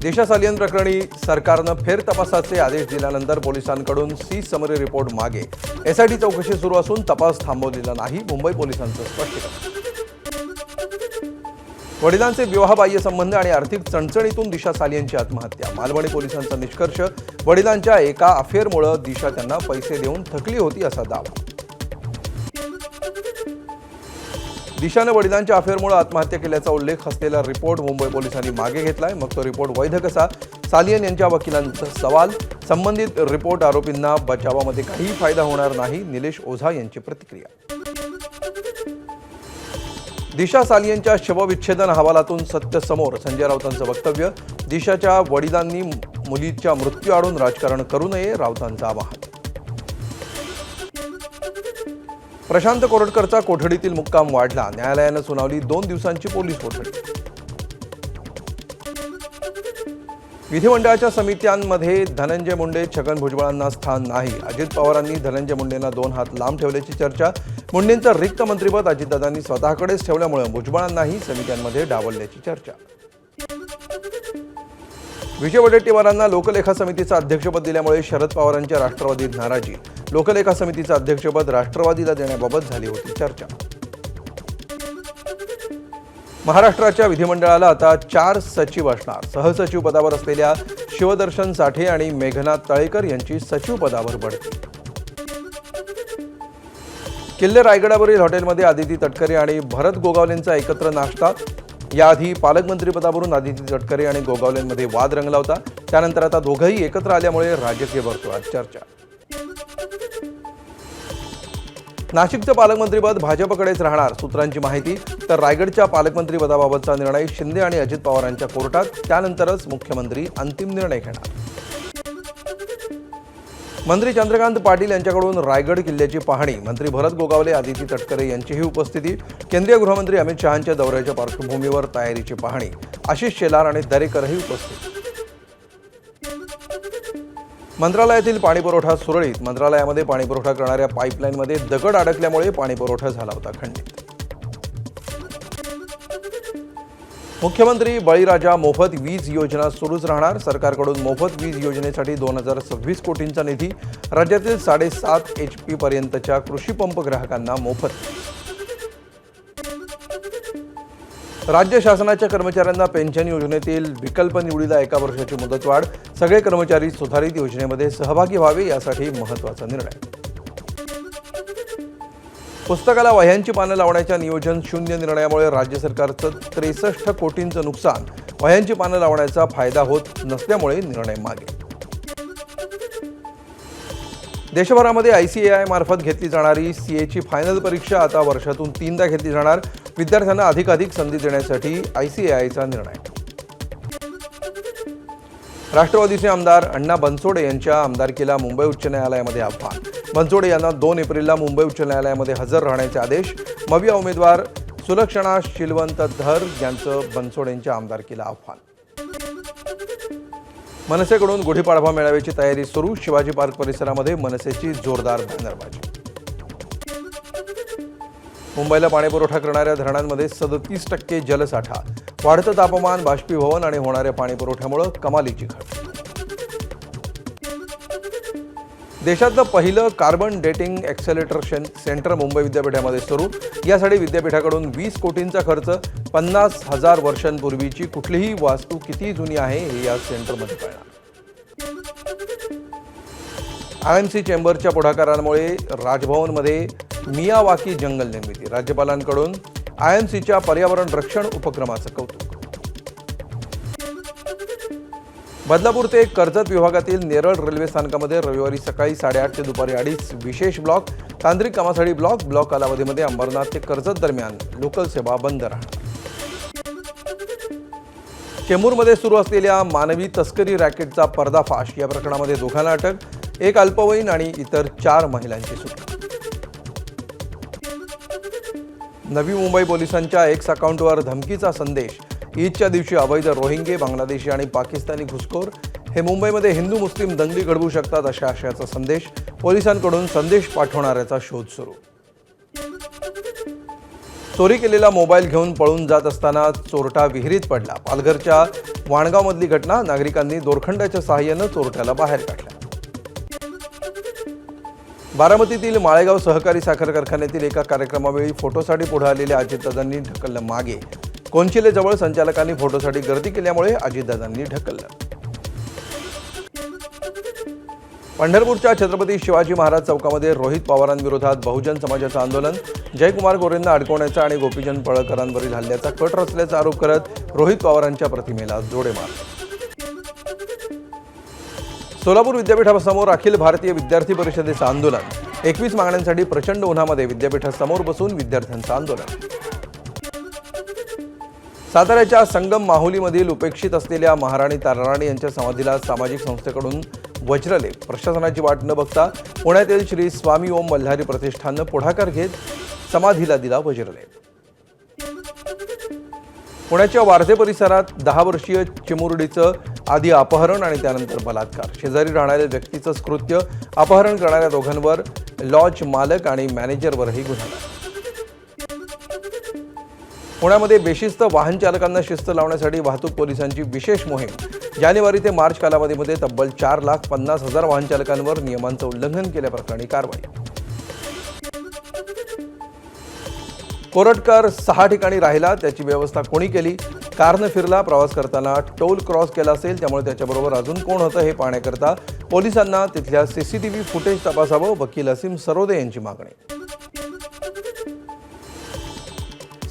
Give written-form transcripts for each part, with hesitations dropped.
दिशा सालियन प्रकरणी सरकारनं फेरतपासाचे आदेश दिल्यानंतर पोलिसांकडून सी समरी रिपोर्ट मागे एसआयटी चौकशी सुरू असून तपास थांबवलेला नाही. मुंबई पोलिसांचं स्पष्टीकरण. वडिलांचे विवाहबाह्य संबंध आणि आर्थिक चणचणीतून दिशा सालियनची आत्महत्या. मालवणी पोलिसांचा निष्कर्ष, वडिलांच्या एका अफेअरमुळे दिशा त्यांना पैसे देऊन थकली होती असा दावा. दिशाने वडिलांच्या अफेअरमुळे आत्महत्या केल्याचा उल्लेख असलेला रिपोर्ट मुंबई पोलिसांनी मागे घेतलाय. मग तो रिपोर्ट वैध कसा? सालियन यांच्या वकिलांचा सवाल. संबंधित रिपोर्ट आरोपींना बचावामध्ये काही फायदा होणार नाही. निलेश ओझा यांची प्रतिक्रिया. दिशा सालियनच्या शवविच्छेदन अहवालातून सत्य समोर, संजय राऊतांचं वक्तव्य. दिशाच्या वडिलांनी मुलीच्या मृत्यू आडून राजकारण करू नये, राऊतांचं आवाहन. प्रशांत कोरटकरचा कोठडीतील मुक्काम वाढला. न्यायालयानं सुनावली 2 दिवसांची पोलीस कोठडी. विधिमंडळाच्या समित्यांमध्ये धनंजय मुंडे, छगन भुजबळांना स्थान नाही. अजित पवारांनी धनंजय मुंडेंना 2 हात लांब ठेवल्याची चर्चा. मुंडेंचं रिक्त मंत्रिपद अजितदादांनी स्वतःकडेच ठेवल्यामुळे भुजबळांनाही समित्यांमध्ये डावलल्याची चर्चा. विजय वडेट्टीवारांना लोकलेखा समितीचं अध्यक्षपद दिल्यामुळे शरद पवारांच्या राष्ट्रवादीत नाराजी. लोकलेखा समितीचं अध्यक्षपद राष्ट्रवादीला देण्याबाबत झाली होती चर्चा. महाराष्ट्राच्या विधिमंडळाला आता 4 सचिव असणार. सहसचिव पदावर असलेल्या शिवदर्शन साठे आणि मेघनाथ तळेकर यांची सचिव पदावर बढती. किल्ले रायगडावरील हॉटेलमध्ये आदिती तटकरे आणि भरत गोगावलेंचा एकत्र नाश्ता. याआधी पालकमंत्रीपदावरून आदिती तटकरे आणि गोगावलेंमध्ये वाद रंगला होता. त्यानंतर आता दोघंही एकत्र आल्यामुळे राजकीय वर्तुळात चर्चा. नाशिकचं पालकमंत्रीपद भाजपकडेच राहणार, सूत्रांची माहिती. तर रायगडच्या पालकमंत्रीपदाबाबतचा निर्णय शिंदे आणि अजित पवारांच्या कोर्टात. त्यानंतरच मुख्यमंत्री अंतिम निर्णय घेणार. मंत्री चंद्रकांत पाटील यांच्याकडून रायगड किल्ल्याची पाहणी. मंत्री भरत गोगावले, आदिती तटकरे यांचीही उपस्थिती. केंद्रीय गृहमंत्री अमित शहांच्या दौऱ्याच्या पार्श्वभूमीवर तयारीची पाहणी. आशिष शेलार आणि दरेकरही उपस्थित. मंत्रालयातील पाणीपुरवठा सुरळीत. मंत्रालयामध्ये पाणीपुरवठा करणाऱ्या पाईपलाईनमध्ये दगड अडकल्यामुळे पाणीपुरवठा झाला होता खंडित. मुख्यमंत्री बळीराजा मोफत वीज योजना सुरूच राहणार. सरकारकडून मोफत वीज योजनेसाठी 2026 कोटींचा निधी. राज्यातील 7.5 HP पर्यंतच्या कृषी पंप ग्राहकांना मोफत. राज्य शासनाच्या कर्मचाऱ्यांना पेन्शन योजनेतील विकल्प निवडीला 1 वर्षाची मुदतवाढ. सगळे कर्मचारी सुधारित योजनेमध्ये सहभागी व्हावे, यासाठी महत्त्वाचा निर्णय. पुस्तकाला वह्यांची पानं लावण्याच्या नियोजन शून्य निर्णयामुळे राज्य सरकारचं 63 कोटींचं नुकसान. वह्यांची पानं लावण्याचा फायदा होत नसल्यामुळे निर्णय मागे. देशभरामध्ये ICAI मार्फत घेतली जाणारी CA ची फायनल परीक्षा आता वर्षातून 3दा घेतली जाणार. विद्यार्थ्यांना अधिकाधिक संधी देण्यासाठी ICAIचा निर्णय. राष्ट्रवादीचे आमदार अण्णा बनसोडे यांच्या आमदारकीला मुंबई उच्च न्यायालयामध्ये आव्हान. बनसोडे यांना 2 एप्रिलला मुंबई उच्च न्यायालयामध्ये हजर राहण्याचे आदेश. मविया उमेदवार सुलक्षणा शिलवंतधर यांचं बनसोडेंच्या आमदारकीला आव्हान. मनसेकडून गुढीपाडवा मेळाव्याची तयारी सुरू. शिवाजी पार्क परिसरामध्ये मनसेची जोरदार बॅनरबाजी. मुंबईला पाणीपुरवठा करणाऱ्या धरणांमध्ये 37% जलसाठा. वाढतं तापमान, बाष्पीभवन आणि होणाऱ्या पाणीपुरवठ्यामुळे कमालीची घट. देशातलं पहिलं carbon dating accelerator centre Mumbai विद्यापीठामध्ये सुरू. यासाठी विद्यापीठाकडून 20 कोटींचा खर्च. 50,000 वर्षांपूर्वीची कुठलीही वास्तू किती जुनी आहे हे या सेंटरमध्ये कळणार. IMC चेंबरच्या पुढाकारामुळे राजभवनमध्ये मियावाकी जंगल निर्मिती. राज्यपालांकडून IMCच्या पर्यावरण रक्षण उपक्रमाचं कौतुक. बदलापूर ते कर्जत विभागातील नेरळ रेल्वे स्थानकामध्ये रविवारी सकाळी 8:30 ते दुपारी 2:30 विशेष ब्लॉक. तांत्रिक कामासाठी ब्लॉक कालावधीमध्ये अंबरनाथ ते कर्जत दरम्यान लोकल सेवा बंद राहणार. चेंबूरमध्ये सुरू असलेल्या मानवी तस्करी रॅकेटचा पर्दाफाश. या प्रकरणामध्ये 2 जणांना अटक. 1 अल्पवयीन आणि इतर 4 महिलांची सुटका. नवी मुंबई पोलिसांच्या एक्स अकाउंटवर धमकीचा संदेश. ईदच्या दिवशी अवैध रोहिंगे, बांगलादेशी आणि पाकिस्तानी घुसखोर हे मुंबईमध्ये हिंदू मुस्लिम दंगली घडवू शकतात अशा आशयाचा संदेश. पोलिसांकडून संदेश पाठवणाऱ्याचा शोध सुरू. चोरी केलेला मोबाईल घेऊन पळून जात असताना चोरटा विहिरीत पडला. पालघरच्या वाणगावमधली घटना. नागरिकांनी दोरखंडाच्या सहाय्यानं चोरट्याला बाहेर काढला. बारामतीतील माळेगाव सहकारी साखर कारखान्यातील एका कार्यक्रमावेळी फोटोसाठी पुढे आलेल्या अजितदादांनी ढकललं मागे. कोनशिलेजवळ संचालकांनी फोटोसाठी गर्दी केल्यामुळे अजितदादांनी ढकललं. पंढरपूरच्या छत्रपती शिवाजी महाराज चौकामध्ये रोहित पवारांविरोधात बहुजन समाजाचं आंदोलन. जयकुमार गोरेंना अडकवण्याचा आणि गोपीचंद पळकरांवरील हल्ल्याचा कट रचल्याचा आरोप करत रोहित पवारांच्या प्रतिमेला जोडे मारले. सोलापूर विद्यापीठासमोर अखिल भारतीय विद्यार्थी परिषदेचं आंदोलन. 21 मागण्यांसाठी प्रचंड उन्हामध्ये विद्यापीठासमोर बसून विद्यार्थ्यांचं आंदोलन. साताऱ्याच्या संगम माहुलीमधील उपेक्षित असलेल्या महाराणी ताराराणी यांच्या समाधीला सामाजिक संस्थेकडून वज्रलेप. प्रशासनाची वाट न बघता पुण्यातील श्री स्वामी ओम मल्हारी प्रतिष्ठाननं पुढाकार घेत समाधीला दिला वज्रलेप. पुण्याच्या वारजे परिसरात 10 वर्षीय चिमुरडीचं आधी अपहरण आणि त्यानंतर बलात्कार. शेजारी राहणाऱ्या व्यक्तीचं कृत्य. अपहरण करणाऱ्या दोघांवर लॉज मालक आणि मॅनेजरवरही गुन्हा दाखल. पुण्यामध्ये बेशिस्त वाहन चालकांना शिस्त लावण्यासाठी वाहतूक पोलिसांची विशेष मोहीम. जानेवारी ते मार्च कालावधीमध्ये तब्बल 4,50,000 वाहन चालकांवर नियमांचं उल्लंघन केल्याप्रकरणी कारवाई. कोरटकर 6 ठिकाणी राहिला. त्याची व्यवस्था कोणी केली? कारनं फिरला. प्रवास करताना टोल क्रॉस केला असेल, त्यामुळे त्याच्याबरोबर अजून कोण होतं हे पाहण्याकरता पोलिसांना तिथल्या CCTV फुटेज तपासावं. वकील असीम सरोदे यांची मागणी.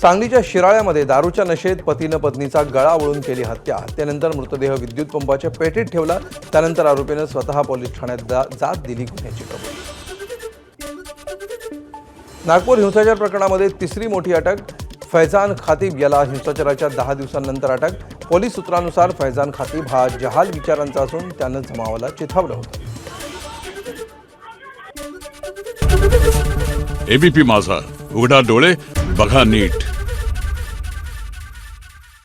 सांगलीच्या शिराळ्यामध्ये दारूच्या नशेत पतीनं पत्नीचा गळा आवळून केली हत्या. हत्येनंतर मृतदेह विद्युत पंपाच्या पेटीत ठेवला. त्यानंतर आरोपीनं स्वतः पोलीस ठाण्यात जात दिली गुन्ह्याची कबुली. नागपूर हिंसाचार प्रकरणामध्ये तिसरी मोठी अटक. फैजान खातीब याला हिंसाचाराच्या 10 दिवसांनंतर अटक. पोलीस सूत्रानुसार फैजान खातीब हा जहाल विचारांचा असून त्यानं जमावाला चिथावलं होतं. ABP माझा, उघडा डोळे बघा नीट.